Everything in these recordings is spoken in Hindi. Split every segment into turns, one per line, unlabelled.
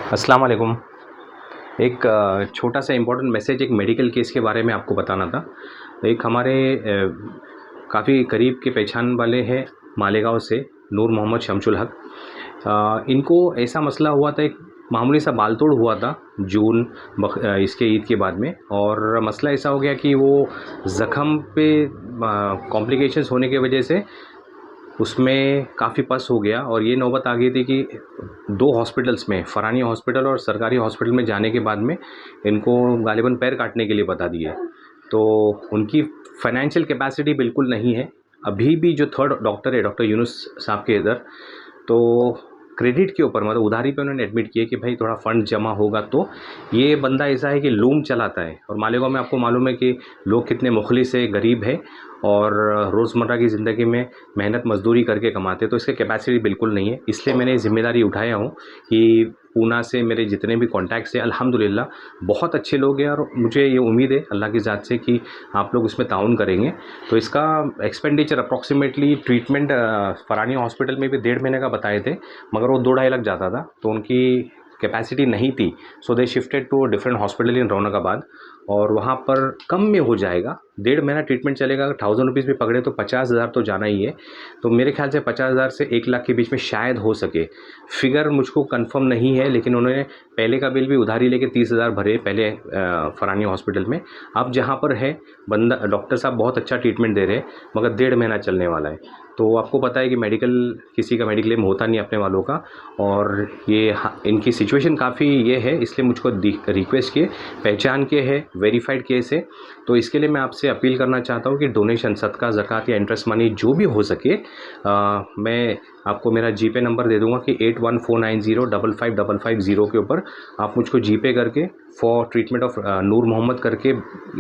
अस्सलाम वालेकुम। एक छोटा सा इम्पोर्टेंट मैसेज एक मेडिकल केस के बारे में आपको बताना था। एक हमारे काफ़ी करीब के पहचान वाले हैं मालेगांव से, नूर मोहम्मद शमसुल हक। इनको ऐसा मसला हुआ था, एक मामूली सा बाल तोड़ हुआ था जून इसके ईद के बाद में, और मसला ऐसा हो गया कि वो ज़ख़म पे कॉम्प्लिकेशंस होने की वजह से उसमें काफ़ी पस हो गया, और ये नौबत आ गई थी कि 2 हॉस्पिटल्स में, फ़रानी हॉस्पिटल और सरकारी हॉस्पिटल में जाने के बाद में इनको गालिबन पैर काटने के लिए बता दिए। तो उनकी फ़ाइनेंशियल कैपेसिटी बिल्कुल नहीं है। अभी भी जो थर्ड डॉक्टर है, डॉक्टर यूनुस साहब के इधर, तो क्रेडिट के ऊपर मतलब उधारी पे उन्होंने एडमिट किया कि भाई थोड़ा फ़ंड जमा होगा। तो ये बंदा ऐसा है कि लूम चलाता है, और मालेगांव में आपको मालूम है कि लोग कितने मुखलिस है, गरीब है, और रोज़मर्रा की ज़िंदगी में मेहनत मजदूरी करके कमाते हैं। तो इसकी कैपेसिटी बिल्कुल नहीं है। इसलिए मैंने ज़िम्मेदारी उठाया हूँ कि पूना से मेरे जितने भी कॉन्टैक्ट्स हैं, अल्हम्दुलिल्लाह बहुत अच्छे लोग हैं, और मुझे ये उम्मीद है अल्लाह की ज़ात से कि आप लोग इसमें ताउन करेंगे। तो इसका एक्सपेंडिचर अप्रॉक्सीमेटली ट्रीटमेंट फ़रानी हॉस्पिटल में भी 1.5 महीने का बताए थे, मगर वो 2-2.5 लाख जाता था, तो उनकी कैपेसिटी नहीं थी। So they shifted to different hospital in Raunakabad, और वहाँ पर कम में हो जाएगा। 1.5 महीना ट्रीटमेंट चलेगा। अगर 1000 रुपीज़ भी पकड़े तो 50,000 तो जाना ही है। तो मेरे ख्याल से 50,000 से 1 लाख के बीच में शायद हो सके। फिगर मुझको कंफर्म नहीं है, लेकिन उन्होंने पहले का बिल भी उधारी लेके 30,000 भरे पहले फ़रानी हॉस्पिटल में। अब जहाँ पर है बंदा, डॉक्टर साहब बहुत अच्छा ट्रीटमेंट दे रहे हैं, मगर 1.5 महीना चलने वाला है। तो आपको पता है कि मेडिकल, किसी का मेडिक्लेम होता नहीं अपने वालों का, और ये इनकी सिचुएशन काफ़ी ये है, इसलिए मुझको रिक्वेस्ट किए, पहचान के है, वेरीफाइड केस है। तो इसके लिए मैं आपसे अपील करना चाहता हूँ कि डोनेशन, सदका, ज़कात या इंटरेस्ट मनी जो भी हो सके, मैं आपको मेरा जीपे नंबर दे दूंगा कि 8149055550 के ऊपर आप मुझको जीपे करके फॉर ट्रीटमेंट ऑफ नूर मोहम्मद करके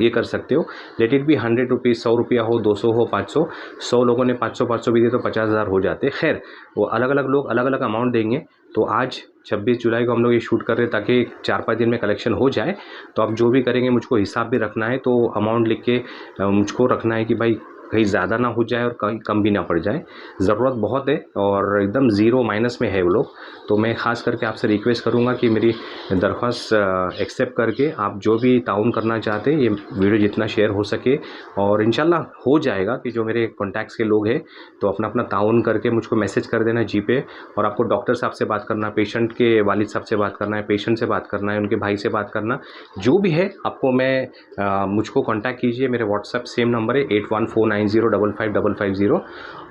ये कर सकते हो। लेट इट बी 100 रुपीज़, 100 रुपया हो, 200 हो, 500। 100 लोगों ने 500 भी दिए तो 50,000 हो जाते। खैर, वो अलग अलग लोग अलग अलग अमाउंट देंगे। तो आज 26 जुलाई को हम लोग ये शूट कर रहे हैं ताकि 4-5 दिन में कलेक्शन हो जाए। तो आप जो भी करेंगे मुझको हिसाब भी रखना है, तो अमाउंट लिख के मुझको रखना है कि भाई कहीं ज़्यादा ना हो जाए और कहीं कम भी ना पड़ जाए। ज़रूरत बहुत है और एकदम ज़ीरो माइनस में है वो लोग। तो मैं ख़ास करके आपसे रिक्वेस्ट करूँगा कि मेरी दरख्वास्त एक्सेप्ट करके आप जो भी ताउन करना चाहते हैं, ये वीडियो जितना शेयर हो सके, और इंशाल्लाह हो जाएगा कि जो मेरे कॉन्टैक्ट्स के लोग हैं, तो अपना अपना ताउन करके मुझको मैसेज कर देना जीपे। और आपको डॉक्टर साहब से बात करना, पेशेंट के वालिद साहब से बात करना है, पेशेंट से बात करना है, उनके भाई से बात करना, जो भी है आपको मुझको कॉन्टैक्ट कीजिए। मेरे व्हाट्सएप सेम नंबर है 8149055550।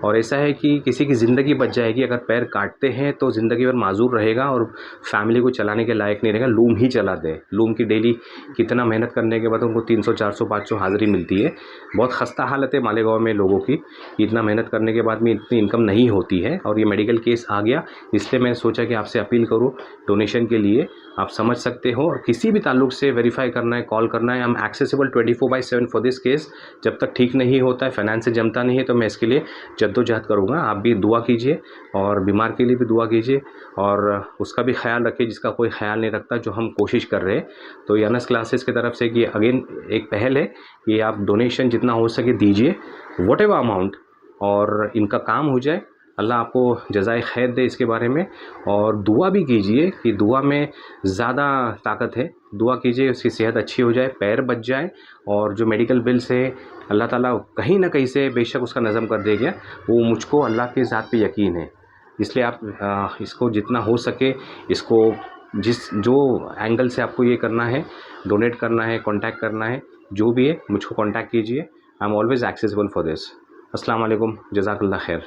और ऐसा है कि किसी की ज़िंदगी बच जाएगी। अगर पैर काटते हैं तो ज़िंदगी भर माजूर रहेगा और फैमिली को चलाने के लायक नहीं रहेगा। लूम ही चला दे। लूम की डेली कितना मेहनत करने के बाद उनको 300, 400, 500 हाज़िरी मिलती है। बहुत खस्ता हालत है मालेगांव में लोगों की, इतना मेहनत करने के बाद में इतनी इनकम नहीं होती है। और ये मेडिकल केस आ गया, इसलिए मैंने सोचा कि आपसे अपील करूँ डोनेशन के लिए। आप समझ सकते हो, और किसी भी ताल्लुक से वेरीफाई करना है, कॉल करना है। I am accessible 24/7 for this case. जब तक ठीक नहीं होता है, फाइनेंस से जमता नहीं है, तो मैं इसके लिए जद्दोजहद करूँगा। आप भी दुआ कीजिए, और बीमार के लिए भी दुआ कीजिए, और उसका भी ख्याल रखिए जिसका कोई ख्याल नहीं रखता, जो हम कोशिश कर रहे हैं। तो अनस क्लासेस की तरफ से कि अगेन एक पहल है कि आप डोनेशन जितना हो सके दीजिए, वट एवर अमाउंट, और इनका काम हो जाए। अल्लाह आपको जज़ाए खैर दे इसके बारे में। और दुआ भी कीजिए कि दुआ में ज़्यादा ताकत है। दुआ कीजिए उसकी सेहत अच्छी हो जाए, पैर बच जाए, और जो मेडिकल बिल्स है अल्लाह ताला कहीं ना कहीं से बेशक उसका नज़म कर देगा। वो मुझको अल्लाह के ज़ात पे यकीन है। इसलिए आप इसको जितना हो सके, इसको जो एंगल से आपको ये करना है, डोनेट करना है, कॉन्टैक्ट करना है, जो भी है मुझको कॉन्टैक्ट कीजिए। I am always accessible for this. अस्सलाम वालेकुम, जज़ाकल्लाह खैर।